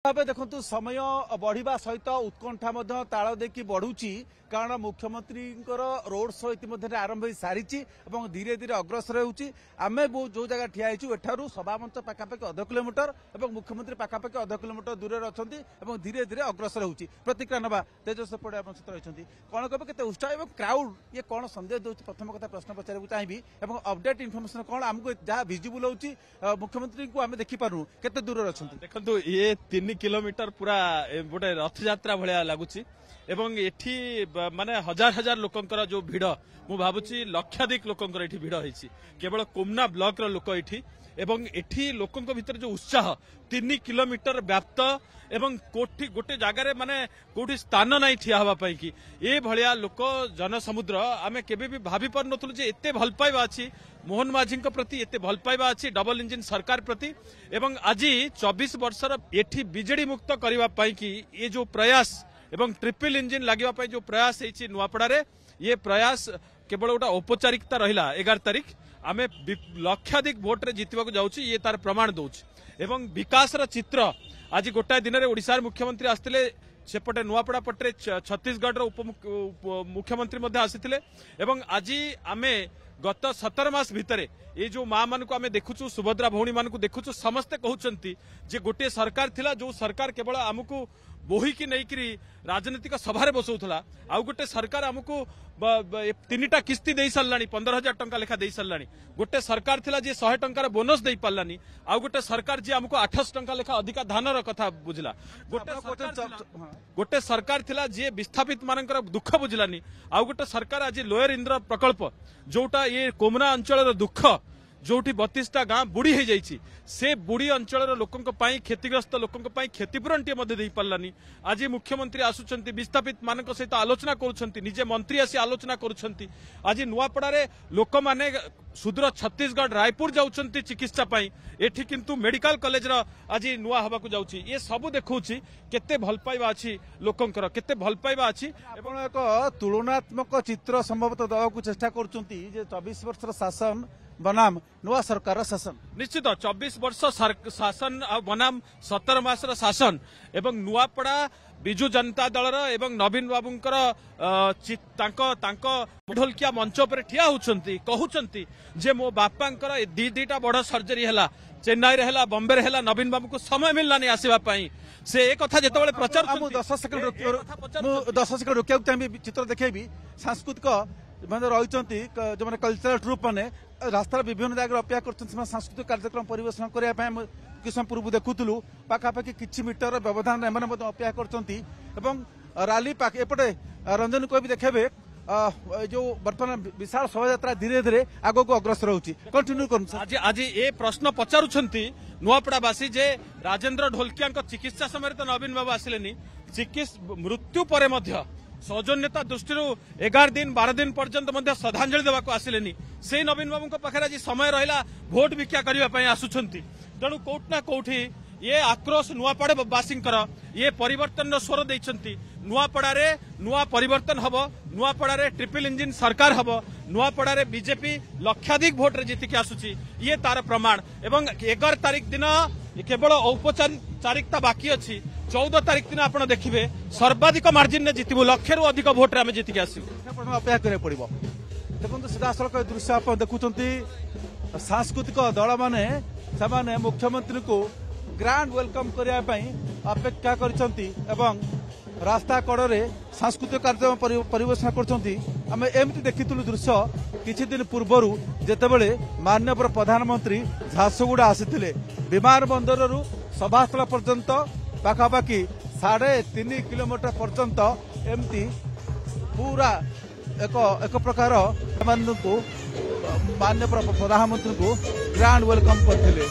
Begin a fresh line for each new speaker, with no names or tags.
भाव देखु समय बढ़िया सहित उत्कंठा ताल देखी बढ़ुची कारण मुख्यमंत्री रोड शो इतिमध्य आरंभ हो सारी धीरे धीरे अग्रसर होमें जो जगह ठिया एठारू सभामंच पाखापाखि अध किलोमीटर और मुख्यमंत्री पाखापाखि अध किलोमीटर दूर अच्छा धीरे धीरे अग्रसर हो प्रतिक्रिया ना तेज सेपटे आप सहित रही कौन कहे के उत्साह और क्राउड ये कौन संदेश दूसरी प्रथम कथा प्रश्न पचार चाहिए और अपडेट इनफर्मेशन कौन आमको जहाँ विजिबल हो मुख्यमंत्री को आम देखिपारू केते दूर अच्छा
देखो ये 3 किलोमीटर पूरा गोटे रथ यात्रा भाया लगुच एवं एठी माने हजार हजार लोकंकर जो भिड़ मु भाबुची लक्षाधिक लोकंकर एठी भिड़ होईची केवल कोमना ब्लॉक रो लोक एठी एवं एठी लोकंक भितर जो उत्साह 3 किलोमीटर व्याप्त एवं कोठी गोटे जगार माने कोठी स्थान नहीं ठिया हवा पाई कि ए भलिया लोक जनसमुद्र आमे केबे भी भाभी पर नथुलु जे एते भल पाइबा अछि मोहन माझी प्रति एते भल पाइबा अछि डबल इंजिन सरकार प्रति एवं आज 24 वर्षर एठी बिजेडी मुक्त करबा पाई कि ये जो प्रयास एवं ट्रिपल इंजिन लगे जो प्रयास है नुआपड़ा ये प्रयास केवल गोटा औपचारिकता रहा 11 तारिख आम लक्षाधिक भोट रे जीतवा जाऊँ ये तार प्रमाण दौच एवं विकास चित्र आज गोटाए दिन में ओडिशार मुख्यमंत्री आसते सेपटे नुआपड़ा पटे छत्तीसगढ़ उप मुख्यमंत्री आसीथिले एवं आज आमे गत 17 मास भितर ये जो माँ मान को आम देखुचु सुभद्रा भौणी मान को देखुचु समस्ते कहते जे गोटे सरकार थिला जो सरकार केवल आमको बोहिकी नहीं राजनीतिक सभारे बसौला आउ गोटे सरकार आमको 3टा किस्ती दे सारा 15,000 टंका लेखा दे सारा गोटे सरकार थिला जे 100 टंकार बोनस दे पारानी आउ गोटे सरकार जी आमको 800 टंका लेखा अधिका धानर कथा बुझला गोटे सरकार थिला जे विस्थापित मानकर दुख बुझलानी आउ गोटे सरकार आज लोयर इंद्र प्रकल्प जोटा ये कोमना अंचल दुख जोटी 32टा गाँ बुड़ी हो जाइए से बुड़ी अंचल लोकों क्षतिग्रस्त लोकों क्षतिपूरण टे दे पारानी आज मुख्यमंत्री आसुंच विस्थापित मान सहित आलोचना करुँच निजे मंत्री आसी आलोचना करुँच आज नुआपड़ा लोक मैंने सुदूर छत्तीसगढ़ रायपुर जाऊँच चिकित्सा एठी किंतु मेडिकल कॉलेज आज नुआ हवा को जाऊँगी ये सब देखा केते भल पाइबा अच्छी लोकंकर केते भल पाइबा अच्छी
एक तुलनात्मक चित्र संभवतः देवाक चेष्टा कर 24 वर्ष शासन बनाम नुआ सरकार शासन
निश्चित 24 वर्ष शासन बनाम 17 मास शासन एवं नुआपड़ा विजु जनता दल एवं नवीन बाबूंकर ढोलकिया मंच पर ठिया होउछंती कहउछंती जे मो बापांकर दीटा बड़ सर्जरी हैला चेन्नई रे हैला बॉम्बे रे हैला नवीन बाबू को समय मिललानी आसीबा पई से एक कथा जेतेबेले प्रचार
10 सेकंड रोकिया चाहिए चित्र देखेबी सांस्कृतिक मैंने रही जो मैंने कल्चरल ट्रुप मैंने रास्तार विभिन्न जगह अपेक्षा कर सांस्कृतिक कार्यक्रम परिवेशन करने किस समय पूर्व देखुलू पाखापाखि किछि मीटर व्यवधान अपेक्षा कर राली एपटे रंजन को भी देखे जो बर्तमान विशाल शोभा धीरे धीरे आग को अग्रसर होती कंटिन्यू कर
आज ये प्रश्न पचारुछंती नुआपड़ावासी जे राजेंद्र ढोलकिया चिकित्सा समय तो नवीन बाबू आसिलेनी मृत्यु पर सौजन्यता दृष्टि 11 दिन 12 दिन पर्यंत श्रद्धांजलि देवा आसिलेनी से नवीन बाबू पाखे आज समय रहा भोट भिक्षा करने आसुंच तेणु कौटना कौटी ये आक्रोश नुआपड़ावासी ये परिवर्तन स्वर देइछंती नुआपड़ारे नुआ परिवर्तन हब नुआपड़ारे ट्रिपल इंजिन सरकार हब नुआपड़ारे बीजेपी लक्षाधिक भोट रे जीतिक आसुची ये तार प्रमाण एवं 11 तारिख दिन केवल औपचारिकता बाकी अच्छी 14 तारिख दिन आपड़ देखिए सर्वाधिक मार्जिन ने जीतबू लक्षे रु अधिक भोट रे आमे जीतिक आसबू
अपेक्षा करिया पड़िबो देखो सीधासलख दृश्य आप देखुंती सांस्कृतिक दल माने मुख्यमंत्री को ग्रांड वेलकम करने अपेक्षा कर रास्ता कड़े सांस्कृतिक कार्यक्रम परिवेशन करमती देखिलु दृश्य किछि दिन पूर्वर जेतेबेले माननीय प्रधानमंत्री झारसुगुड़ा आसीथिले विमान बंदर सभास्थल पर्यंत पाखापाखि 3.5 किलोमीटर पर्यंत एमती पूरा एक प्रकार माननीय प्रधानमंत्री को ग्रांड वेलकम करथिले।